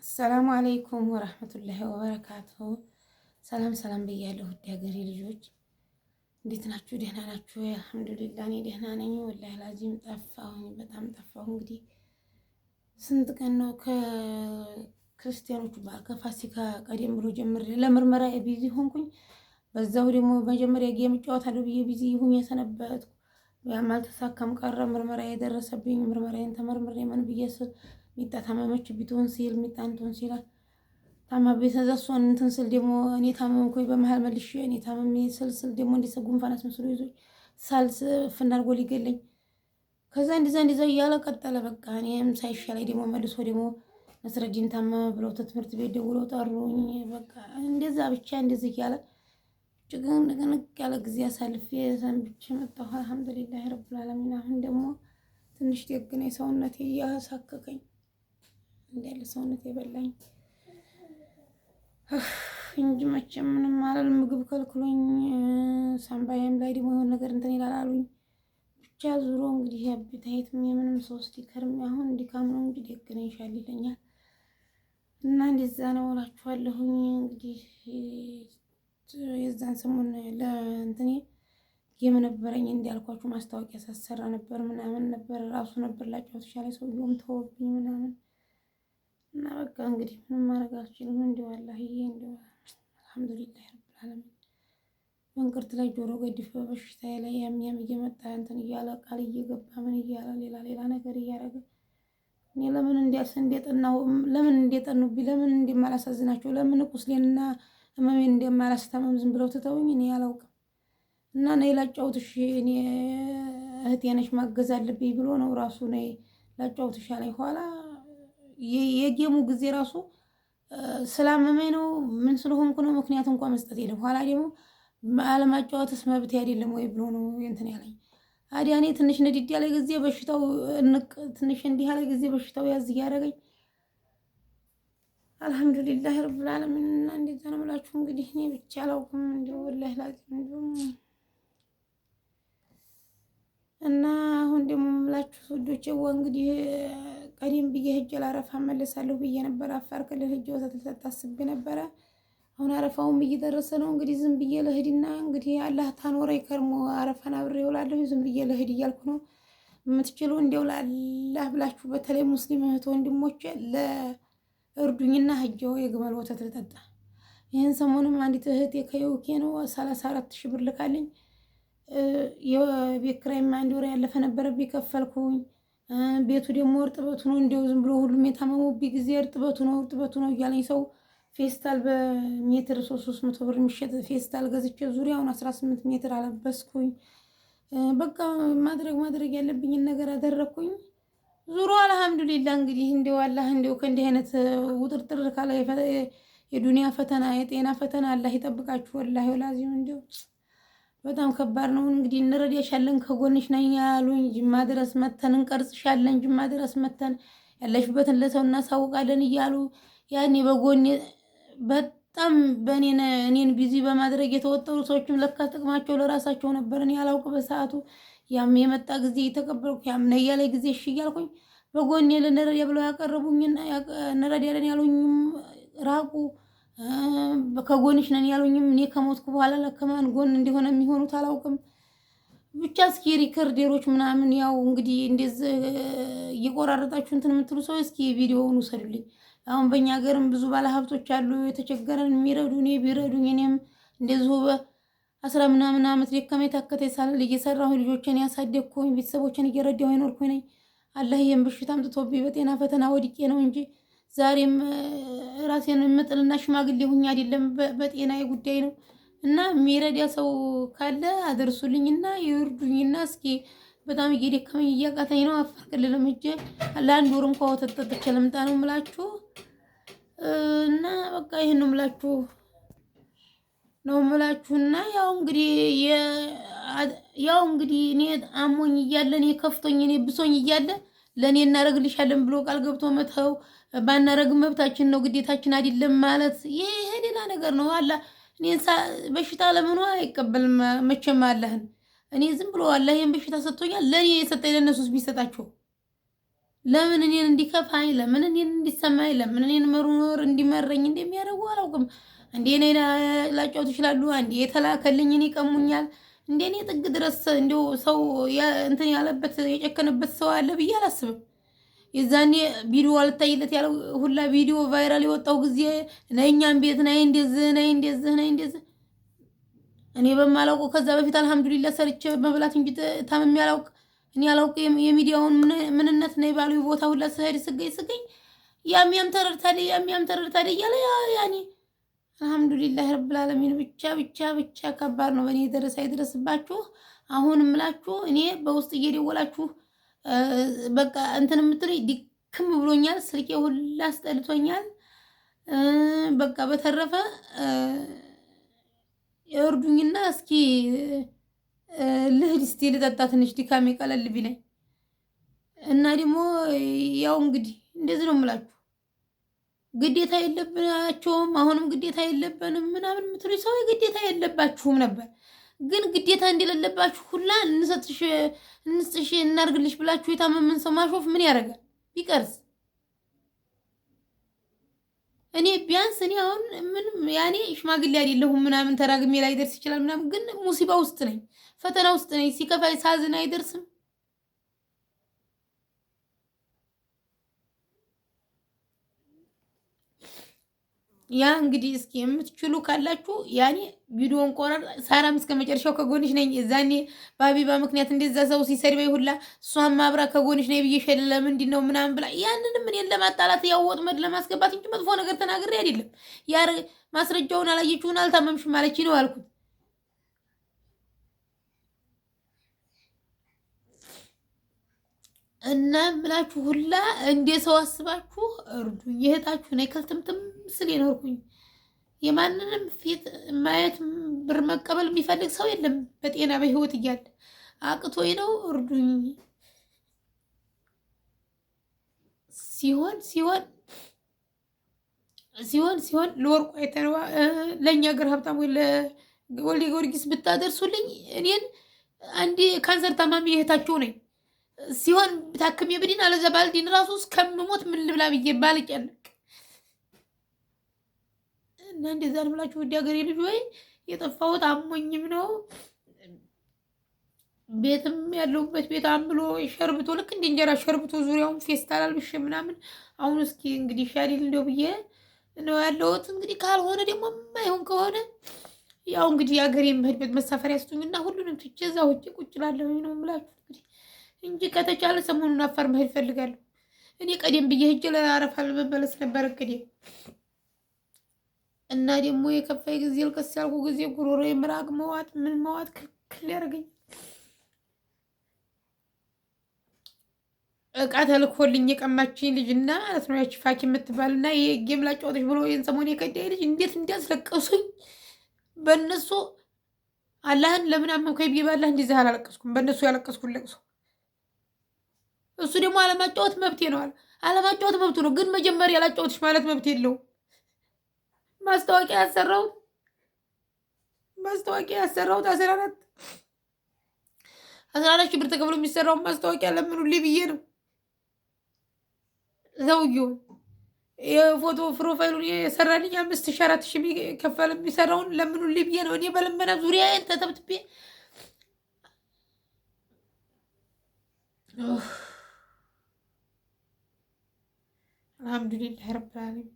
አሰላሙ አለይኩም ወራህመቱላሂ ወበረካቱሁ። ሰላም ሰላም ብያለሁ ውድ ሀገሬ ልጆች፣ እንዴት ናችሁ? ደህና ናችሁ? አልሐምዱሊላህ እኔ ደህና ነኝ። ወላሂ ላዚም ጠፋሁኝ፣ በጣም ጠፋሁ። እንግዲህ ስንት ቀን ነው ከክርስቲያኖቹ በዓል ከፋሲካ ቀደም ብሎ ጀምሬ ለምርመራ ቢዚ ሆንኩኝ። በዛው ደግሞ መጀመሪያ ጌም እጫወታለሁ ብዬ ቢዚ ሁኜ ሰነበትኩ። ያም አልተሳካም ቀረ። ምርመራ የደረሰብኝ ምርመራዬን ተመርምሬ ምን ብዬ ሚጣ ታመመች ቢቶን ሲል ሚጣን ቶን ሲላ ታማቤ ተዘሷን እንትን ስል ደግሞ እኔ ታመምኩኝ። በመሃል መልሼ እኔ ታመሜ ስል ደግሞ እንደ ጉንፋን አስመስሎ ይዞኝ ሳልስ ፍናርጎ ሊገለኝ ከዛ እንደዛ እያለ ቀጠለ። በቃ እኔም ሳይሻለኝ ደግሞ መልሶ ደግሞ መስረዲን ታመመ ብለው ትምህርት ቤት ደውለው ጠሩኝ። በቃ እንደዛ ብቻ እንደዚህ እያለ ጭቅንቅ ያለ ጊዜ አሳልፌ ሰንብቼ መጣሁ። አልሐምዱሊላህ ረብል ዓለሚን። አሁን ደግሞ ትንሽ ደግነ ሰውነቴ እያሳከከኝ እንዳለ ሰውነቴ በላኝ እንጂ መቼም ምንም አላል። ምግብ ከልክሎኝ ሳምባዬም ላይ ደግሞ የሆነ ነገር እንትን ይላል አሉኝ። ብቻ ዙሮ እንግዲህ አቢታይትም የምንም ሶስት ይከርም አሁን ድካም ነው እንጂ ደግነ ይሻል ይለኛል እና እንደዛ ነው እላችኋለሁኝ። እንግዲህ የዛን ሰሞን ለእንትኔ የምነበረኝ እንዲያልኳችሁ ማስታወቂያ ሳሰራ ነበር ምናምን ነበር ራሱ ነበር ላጫው ተሻለ ሰውየውም ተወብኝ ምናምን እና በቃ እንግዲህ ምንም ማድረግ አልችልም። እንደው አላህዬ እንደው አልሐምዱሊላህ ረብል ዓለሚን። መንቅርት ላይ ጆሮ ገድፍ በሽታዬ ላይ ያም እየመጣ እንትን እያለ ቃል እየገባ ምን እያለ ሌላ ነገር እያደረገ እኔ ለምን እንዲያልስ እንደጠናው ለምን እንደጠኑብኝ ለምን እንደማላሳዝናቸው ለምን ቁስሌንና ህመሜን እንደማላስታመም ዝም ብለው ትተውኝ እኔ አላውቅም። እና ነይ ላጫውትሽ እኔ እህቴ ነሽ ማገዝ አለብኝ ብሎ ነው ራሱ ነይ ላጫውትሽ አለኝ። ኋላ የጌሙ ጊዜ ራሱ ስላመመኝ ነው ምን ስለሆንኩ ነው ምክንያት እንኳን መስጠት የለም። ኋላ ደግሞ አለማጫወትስ መብት አይደለም ወይ ብሎ ነው እንትን ያለኝ። አዲያ እኔ ትንሽ ንድድ ያለ ጊዜ በሽታው ትንሽ እንዲህ ያለ ጊዜ በሽታው ያዝ እያደረገኝ አልሐምዱሊላህ ረብል ዓለሚን። እና እንደዛ ነው የምላችሁ እንግዲህ እኔ ብቻ አላውቅም እንደው ወላሂ ላዚም እንደው እና አሁን ደግሞ የምላችሁ ወዶቼ እንግዲህ ቀደም ብዬ ሂጅ ለአረፋ መለሳለሁ ብዬ ነበር። አፋር ክልል ሂጅ ወተት ልጠጣ አስቤ ነበረ። አሁን አረፋውም እየደረሰ ነው። እንግዲህ ዝም ብዬ ለህድና እንግዲህ አላህ ታኖረኝ ከርሞ አረፋን አብሬ እውላለሁ። ዝም ብዬ ለህድ እያልኩ ነው። የምትችሉ እንደው ለአላህ ብላችሁ በተለይ ሙስሊም እህት ወንድሞቼ ለእርዱኝና ሂጅው የግመል ወተት ልጠጣ። ይህን ሰሞኑን አንዲት እህቴ ከዩኬ ነው 34,000 ብር ልካልኝ። የቤት ኪራይም አንድ ወር ያለፈ ነበረብኝ ከፈልኩኝ። ቤቱ ደግሞ እርጥበቱ ነው እንደው ዝም ብሎ ሁሉም የታመሙብኝ ጊዜ እርጥበቱ ነው እያለኝ ሰው ፌስታል በሜትር 300 ብር የሚሸጥ ፌስታል ገዝቼ ዙሪያውን 18 ሜትር አለበስኩኝ። በቃ ማድረግ ያለብኝን ነገር አደረኩኝ። ዙሮ አልሐምዱሊላህ እንግዲህ እንደው አላህ እንደው ከእንዲህ አይነት ውጥርጥር ካለ የዱንያ ፈተና የጤና ፈተና አላህ ይጠብቃችሁ። ወላሂ ወላዚም እንደው በጣም ከባድ ነው። እንግዲህ እንረዳሻለን ከጎንሽ ነኝ ያሉኝ ጅማ ድረስ መተን እንቀርጽሻለን ጅማ ድረስ መተን ያለሽበትን ለሰው እናሳውቃለን እያሉ ያኔ በጎን በጣም እኔን ቢዚ በማድረግ የተወጠሩ ሰዎችም ለካ ጥቅማቸው ለራሳቸው ነበር። እኔ ያላውቅ በሰዓቱ ያም የመጣ ጊዜ የተቀበልኩ ያም ነያ ላይ ጊዜ እሺ እያልኩኝ በጎን ልንረዳ ብለው ያቀረቡኝና እንረዳለን ያሉኝም ራቁ። ከጎንሽ ነን ያሉኝም እኔ ከሞትኩ በኋላ ለከማን ጎን እንደሆነ የሚሆኑት አላውቅም። ብቻ እስኪ ሪከርደሮች ምናምን ያው እንግዲህ እንደዚህ እየቆራረጣችሁ እንትን የምትሉ ሰው እስኪ ቪዲዮውን ውሰዱልኝ። አሁን በእኛ ሀገርም ብዙ ባለሀብቶች አሉ የተቸገረን የሚረዱ። እኔ ቢረዱኝ እኔም እንደዚሁ በ10 ምናምን ዓመት ደከመኝ ታከተኝ ሳልል እየሰራሁ ልጆችን ያሳደግኩኝ ቤተሰቦችን እየረዳሁ አይኖርኩኝ ነኝ። አላህ ይሄን በሽታ አምጥቶብኝ በጤና ፈተና ወድቄ ነው እንጂ ዛሬም ራሴን የምጥልና ሽማግሌ ሁኝ አይደለም በጤናዬ ጉዳይ ነው። እና የሚረዳ ሰው ካለ አደርሱልኝና ይርዱኝና እስኪ በጣም እየደከመኝ እያቃተኝ ነው። አፋር ክልልም ሂጅ ለአንድ ወር እንኳን ወተት ጠጥቼ ልምጣ ነው የምላችሁ። እና በቃ ይሄን ነው የምላችሁና ያው እንግዲህ እኔ አሞኝ እያለ እኔ ከፍቶኝ እኔ ብሶኝ እያለ ለእኔ እናደርግልሻለን ብሎ ቃል ገብቶ መተው ባናረግ መብታችን ነው ግዴታችን አይደለም ማለት ይሄ ሌላ ነገር ነው። አላህ እኔን በሽታ ለምኑ አይቀበልም መቼም አላህን። እኔ ዝም ብሎ አላህ ይሄን በሽታ ሰጥቶኛል ለኔ የሰጠኝ ለነሱስ ቢሰጣቸው ለምን እኔን እንዲከፋኝ፣ ለምን እኔን እንዲሰማኝ፣ ለምን እኔን መኖር እንዲመረኝ እንደሚያደርጉ አላውቅም። እንዴ እኔ ላጫውት ይችላሉ፣ እንዴ የተላከልኝን ይቀሙኛል። እንዴ እኔ ጥግ ድረስ እንደው ሰው እንትን ያለበት የጨከነበት ሰው አለ ብዬ አላስብም። የዛኔ ቪዲዮ አልታይለት ያለው ሁላ ቪዲዮ ቫይራል የወጣው ጊዜ ነኛም ቤት ነይ እንደዚህ ነይ እንደዚህ ነይ እንደዚህ እኔ በማላውቀው ከዛ በፊት አልሐምዱሊላህ ሰርቼ መብላት እንጂ ታምሜ አላውቅ። እኔ አላውቅ የሚዲያውን ምንነት ነው ባሉ ቦታ ሁላ ስሄድ ስገኝ ያም ተረድታለች እያለ ያኔ አልሐምዱሊላህ ረብል ዓለሚን ብቻ ከባድ ነው። በእኔ የደረሰ አይደረስባችሁ። አሁን እምላችሁ እኔ በውስጥ እየደወላችሁ በቃ እንትን የምትሉኝ ድክም ብሎኛል። ስልኬ ሁላ አስጠልቶኛል። በቃ በተረፈ እርዱኝና እስኪ ልሂድ እስቲ ልጠጣ ትንሽ ድካሜ ቀለል ቢለኝ እና ደግሞ ያው እንግዲህ እንደዚህ ነው የምላችሁ። ግዴታ የለብናቸውም። አሁንም ግዴታ የለብንም ምናምን የምትሉኝ ሰው ግዴታ የለባችሁም ነበር። ግን ግዴታ እንደሌለባችሁ ሁላ እንስጥሽ እናርግልሽ ብላችሁ የታመመን ሰው ማሾፍ ምን ያደርጋል? ቢቀርስ እኔ ቢያንስ እኔ አሁን ምንም ያኔ ሽማግሌ አይደለሁም ምናምን ተራግሜ ላይ ደርስ ይችላል ምናምን፣ ግን ሙሲባ ውስጥ ነኝ፣ ፈተና ውስጥ ነኝ። ሲከፋይ ሳዝን አይደርስም። ያ እንግዲህ እስኪ የምትችሉ ካላችሁ ያኔ ቪዲዮን ቆረጥ ሳራም እስከ መጨረሻው ከጎንሽ ነኝ። የዛኔ በሀቢባ ምክንያት እንደዛ ሰው ሲሰድበኝ ሁላ እሷን ማብራ ከጎንሽ ነኝ ብዬሽ ለምንድን ነው ምናምን ብላ ያንንም እኔን ለማጣላት ያው ወጥመድ ለማስገባት እንጂ መጥፎ ነገር ተናግሬ አይደለም። ያ ማስረጃውን አላየችውን አልታመምሽም ማለች ነው አልኩት። እና ምላችሁ ሁላ እንደ ሰው አስባችሁ እርዱኝ። የእህታችሁ ነኝ ከልትምትም ስል የኖርኩኝ የማንንም ፊት ማየት ብር መቀበል የሚፈልግ ሰው የለም በጤና በህይወት እያለ አቅቶኝ ነው። እርዱኝ። ሲሆን ለወርቁ አይተነዋ ለእኛ ሀገር ሀብታም ወይ ለወልደ ጊዮርጊስ ብታደርሱልኝ እኔን አንዴ ካንሰር ታማሚ እህታችሁ ነኝ። ሲሆን ታክም የብዲን አለዛ ባልዲን ራሱ እስከምሞት ምን ልብላ ብዬ ባልጨነቅ እና እንደዛ ነው ብላችሁ ውድ ሀገሬ ልጅ ወይ የጠፋሁት አሞኝም ነው። ቤትም ያለሁበት ቤት አምብሎ ሸርብቶ ልክ እንደ እንጀራ ሸርብቶ ዙሪያውን ፌስታል አልብሼ ምናምን አሁን እስኪ እንግዲህ ሻሊል እንደው ብዬ ነው ያለሁት። እንግዲህ ካልሆነ ደግሞ የማይሆን ከሆነ ያው እንግዲህ ሀገሬ የምሄድበት መሳፈሪያ ስጡኝና ሁሉንም ትቼ እዛ ውጭ ቁጭ እላለሁ ነው የምላችሁ እንግዲህ እንጂ ከተቻለ ሰሞኑን አፋር መሄድ ፈልጋለሁ። እኔ ቀደም ብዬ ሄጄ ለአረፋ ለመመለስ ነበር እቅዴ እና ደግሞ የከፋይ ጊዜ ልቀስ ያልኩ ጊዜ ጉሮሮ የምራቅ መዋጥ ምን መዋጥ ክልክል ያደርገኝ እቃ ተልኮልኝ የቀማችኝ ልጅና ማለት ነው ያቺ ፋኪ የምትባልና የጌም ላጫወተች ብሎ ይህን ሰሞን የከዳይ ልጅ እንዴት እንዲያስለቀሱኝ በእነሱ አላህን ለምን አመንከኝ ብዬ ባላህ እንደዚህ አላለቀስኩም። በእነሱ ያለቀስኩት ለቅሶ እሱ ደግሞ አለማጫወት መብቴ ነው አለ። አለማጫወት መብቱ ነው፣ ግን መጀመሪያ ያላጫወትሽ ማለት መብት የለውም። ማስታወቂያ ያሰራሁት 14 ሺህ ብር ተከፍሎ የሚሰራውን ማስታወቂያ ለምኑልኝ ብዬ ነው። ሰውዬው የፎቶ ፕሮፋይሉን የሰራልኝ 5,000 4,000 የሚከፈል የሚሰራውን ለምኑልኝ ብዬ ነው። እኔ በልመና ዙሪያዬን ተተብትቤ አልሐምዱሊላህ ረብል ዓለሚን